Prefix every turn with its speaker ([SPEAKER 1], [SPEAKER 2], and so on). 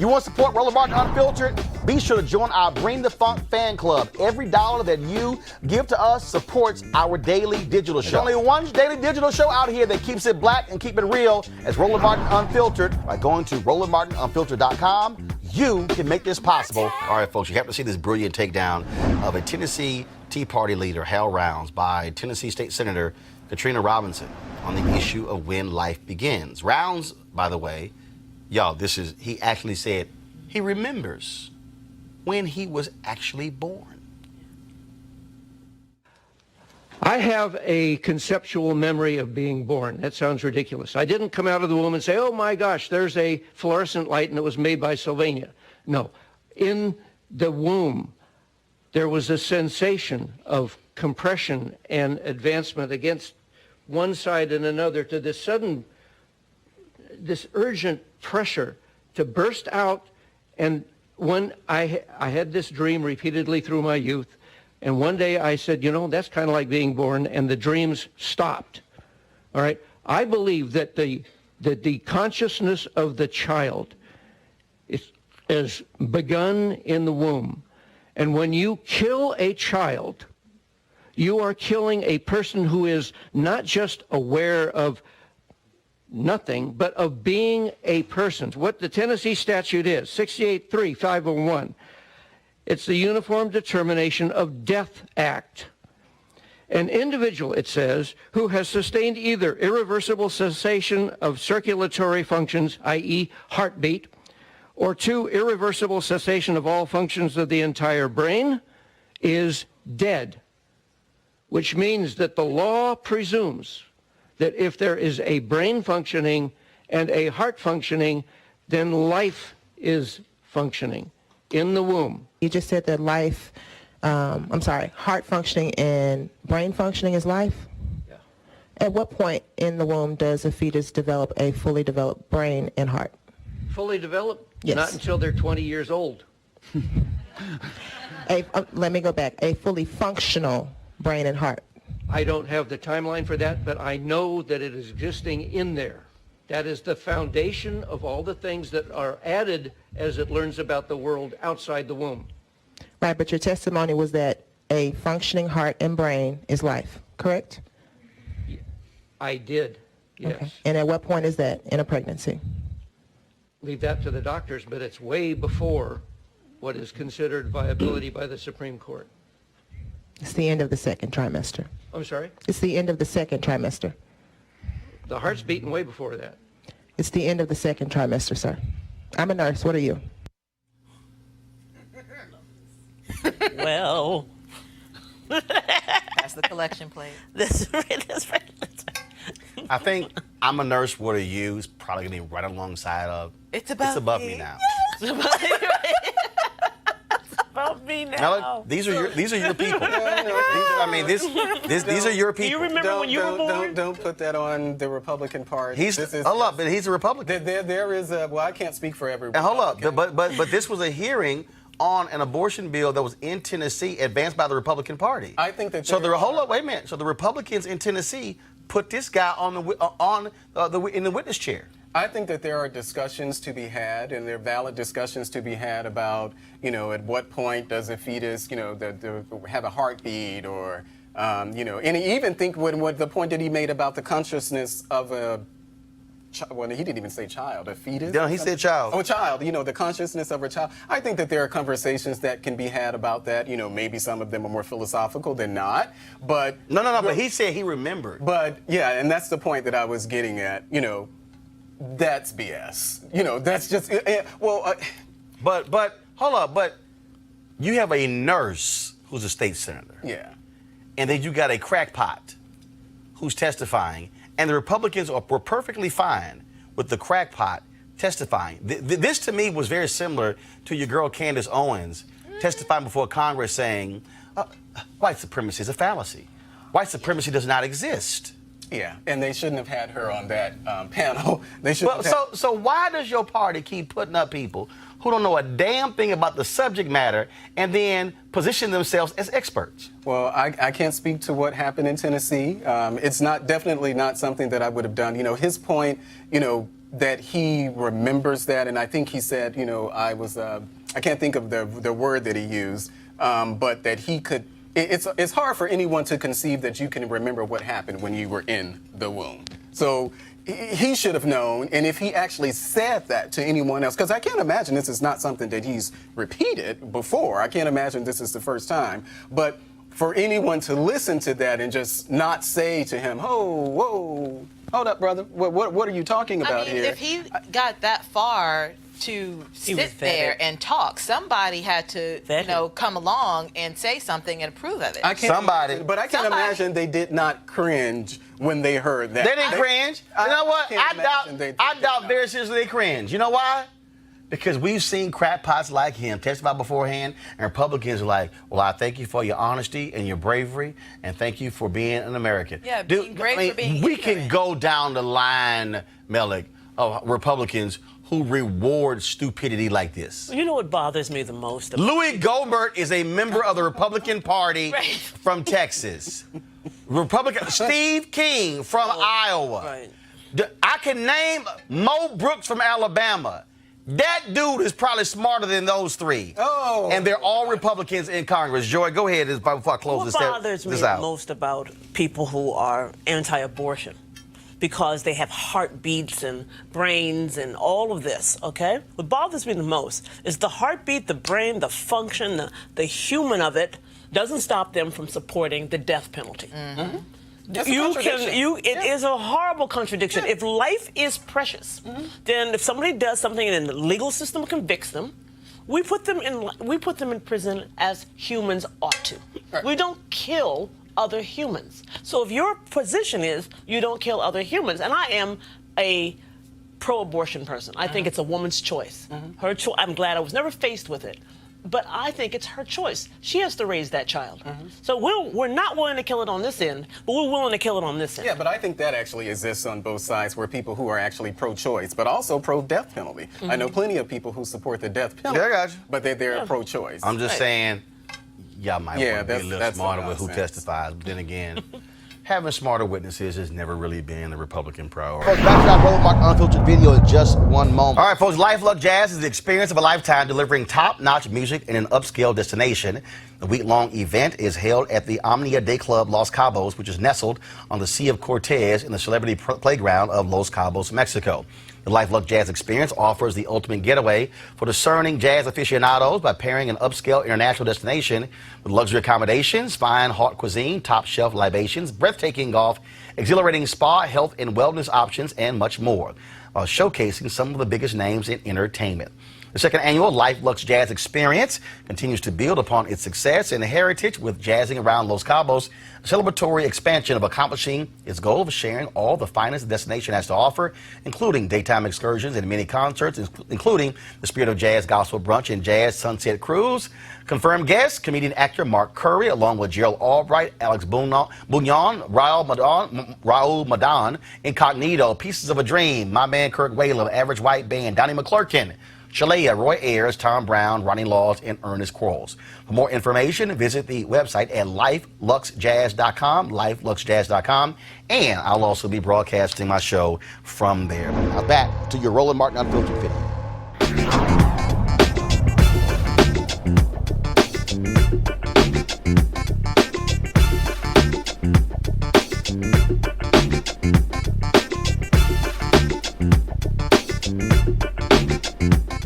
[SPEAKER 1] You want to support Roland Martin Unfiltered? Be sure to join our Bring the Funk fan club. Every dollar that you give to us supports our daily digital show. There's only one daily digital show out here that keeps it black and keep it real as Roland Martin Unfiltered. By going to RolandMartinUnfiltered.com, you can make this possible. All right, folks, you have to see this brilliant takedown of a Tennessee Tea Party leader, Hal Rounds, by Tennessee State Senator Katrina Robinson on the issue of when life begins. Rounds, by the way, y'all, he actually said he remembers when he was actually born.
[SPEAKER 2] I have a conceptual memory of being born. That sounds ridiculous. I didn't come out of the womb and say, oh my gosh, there's a fluorescent light and it was made by Sylvania. No. In the womb, there was a sensation of compression and advancement against one side and another to this urgent pressure to burst out. And when I had this dream repeatedly through my youth, and one day I said, you know, that's kind of like being born, and the dreams stopped. All right? I believe that the consciousness of the child is begun in the womb. And when you kill a child, you are killing a person who is not just aware of nothing, but of being a person. What the Tennessee statute is, 68-3-501, it's the Uniform Determination of Death Act. An individual, it says, who has sustained either irreversible cessation of circulatory functions, i.e. heartbeat, or 2, irreversible cessation of all functions of the entire brain, is dead, which means that the law presumes that if there is a brain functioning and a heart functioning, then life is functioning in the womb.
[SPEAKER 3] You just said that heart functioning and brain functioning is life?
[SPEAKER 2] Yeah.
[SPEAKER 3] At what point in the womb does a fetus develop a fully developed brain and heart?
[SPEAKER 2] Fully developed?
[SPEAKER 3] Yes.
[SPEAKER 2] Not until they're 20 years old.
[SPEAKER 3] Let me go back. A fully functional brain and heart.
[SPEAKER 2] I don't have the timeline for that, but I know that it is existing in there. That is the foundation of all the things that are added as it learns about the world outside the womb.
[SPEAKER 3] Right, but your testimony was that a functioning heart and brain is life, correct?
[SPEAKER 2] I did, yes.
[SPEAKER 3] Okay. And at what point is that in a pregnancy?
[SPEAKER 2] Leave that to the doctors, but it's way before what is considered viability by the Supreme Court.
[SPEAKER 3] It's the end of the second trimester.
[SPEAKER 2] I'm sorry?
[SPEAKER 3] It's the end of the second trimester.
[SPEAKER 2] The heart's beating way before that.
[SPEAKER 3] It's the end of the second trimester, sir. I'm a nurse. What are you?
[SPEAKER 4] Well.
[SPEAKER 5] That's the collection plate.
[SPEAKER 4] That's right.
[SPEAKER 1] I think I'm a nurse. What are you? Is probably going to be right alongside of.
[SPEAKER 5] It's above
[SPEAKER 1] me now.
[SPEAKER 4] It's about me now.
[SPEAKER 1] Now look, these are your people. These are your people.
[SPEAKER 4] Do you remember when you were born?
[SPEAKER 6] Don't put that on the Republican part.
[SPEAKER 1] Hold up, but he's a Republican.
[SPEAKER 6] There is a, well, I can't speak for everyone.
[SPEAKER 1] And hold up, but this was a hearing on an abortion bill that was in Tennessee, advanced by the Republican Party.
[SPEAKER 6] I think that.
[SPEAKER 1] So wait a minute. So the Republicans in Tennessee put this guy in the witness chair.
[SPEAKER 6] I think that there are discussions to be had, and there are valid discussions to be had about, at what point does a fetus, have a heartbeat, or, and I even think what the point that he made about the consciousness of a, well, he didn't even say child, a fetus.
[SPEAKER 1] No, he said child.
[SPEAKER 6] Oh, child, the consciousness of a child. I think that there are conversations that can be had about that. Maybe some of them are more philosophical than not, but.
[SPEAKER 1] No, but he said he remembered.
[SPEAKER 6] But, yeah, and that's the point that I was getting at, That's BS. That's just, But
[SPEAKER 1] hold up, but you have a nurse who's a state senator.
[SPEAKER 6] Yeah.
[SPEAKER 1] And then you got a crackpot who's testifying, and the Republicans were perfectly fine with the crackpot testifying. This to me was very similar to your girl Candace Owens testifying before Congress saying, white supremacy is a fallacy. White supremacy does not exist.
[SPEAKER 6] Yeah, and they shouldn't have had her on that panel. They should.
[SPEAKER 1] So why does your party keep putting up people who don't know a damn thing about the subject matter and then position themselves as experts?
[SPEAKER 6] Well, I can't speak to what happened in Tennessee. It's definitely not something that I would have done. His point, that he remembers that, and I think he said, you know, I can't think of the word that he used, but that he could. It's hard for anyone to conceive that you can remember what happened when you were in the womb. So he should have known, and if he actually said that to anyone else, because I can't imagine this is not something that he's repeated before. I can't imagine this is the first time, but for anyone to listen to that and just not say to him, "Oh, whoa, hold up, brother. What are you talking about here?"
[SPEAKER 5] If he got that far to sit there and talk, somebody had to, come along and say something and approve of it.
[SPEAKER 6] But I can't imagine they did not cringe when they heard that.
[SPEAKER 1] They didn't cringe. You know what? I doubt very seriously they cringe. You know why? Because we've seen crackpots like him testify beforehand, and Republicans are like, well, I thank you for your honesty and your bravery, and thank you for being an American.
[SPEAKER 5] Yeah, being brave for being
[SPEAKER 1] we can go down the line, Melik, of Republicans who reward stupidity like this.
[SPEAKER 4] You know what bothers me the most?
[SPEAKER 1] Louis Gohmert is a member of the Republican Party from Texas. Steve King from Iowa.
[SPEAKER 4] Right.
[SPEAKER 1] I can name Mo Brooks from Alabama. That dude is probably smarter than those three.
[SPEAKER 6] Oh.
[SPEAKER 1] And they're all Republicans in Congress. Joy, go ahead before I close this out.
[SPEAKER 4] What bothers me the most about people who are anti-abortion, because they have heartbeats and brains and all of this, okay? What bothers me the most is the heartbeat, the brain, the function, the human of it doesn't stop them from supporting the death penalty.
[SPEAKER 5] Mm-hmm.
[SPEAKER 4] It is a horrible contradiction. If life is precious, then if somebody does something and the legal system convicts them, we put them in prison as humans ought to. Right. We don't kill other humans. So if your position is you don't kill other humans, and I am a pro-abortion person. I think it's a woman's choice. Her choice. I'm glad I was never faced with it. But I think it's her choice. She has to raise that child. So we're not willing to kill it on this end, but we're willing to kill it on this end.
[SPEAKER 6] Yeah, but I think that actually exists on both sides, where people who are actually pro-choice, but also pro-death penalty. I know plenty of people who support the death penalty, but they're pro-choice.
[SPEAKER 1] I'm just saying, y'all might want to be a little smarter with who testifies. But then again, having smarter witnesses has never really been the Republican priority. Folks, back to our Roland Martin Unfiltered video in just one moment. All right, folks, Luxe Jazz is the experience of a lifetime, delivering top-notch music in an upscale destination. The week-long event is held at the Omnia Day Club Los Cabos, which is nestled on the Sea of Cortez in the celebrity playground of Los Cabos, Mexico. The Luxe Jazz experience offers the ultimate getaway for discerning jazz aficionados by pairing an upscale international destination with luxury accommodations, fine haute cuisine, top-shelf libations, breathtaking golf, exhilarating spa, health and wellness options, and much more, while showcasing some of the biggest names in entertainment. The second annual Luxe Jazz experience continues to build upon its success and heritage with Jazzing Around Los Cabos, a celebratory expansion of accomplishing its goal of sharing all the finest the destination has to offer, including daytime excursions and many concerts, including the Spirit of Jazz Gospel Brunch and Jazz Sunset Cruise. Confirmed guests, comedian actor Mark Curry, along with Gerald Albright, Alex Bouillon, Raul Madan, Incognito, Pieces of a Dream, My Man Kirk Whalum, Average White Band, Donnie McClurkin, Shalea, Roy Ayers, Tom Brown, Ronnie Laws, and Ernest Quarles. For more information, visit the website at LifeLuxeJazz.com, LifeLuxeJazz.com, and I'll also be broadcasting my show from there. Now back to your Roland Martin Unfiltered video.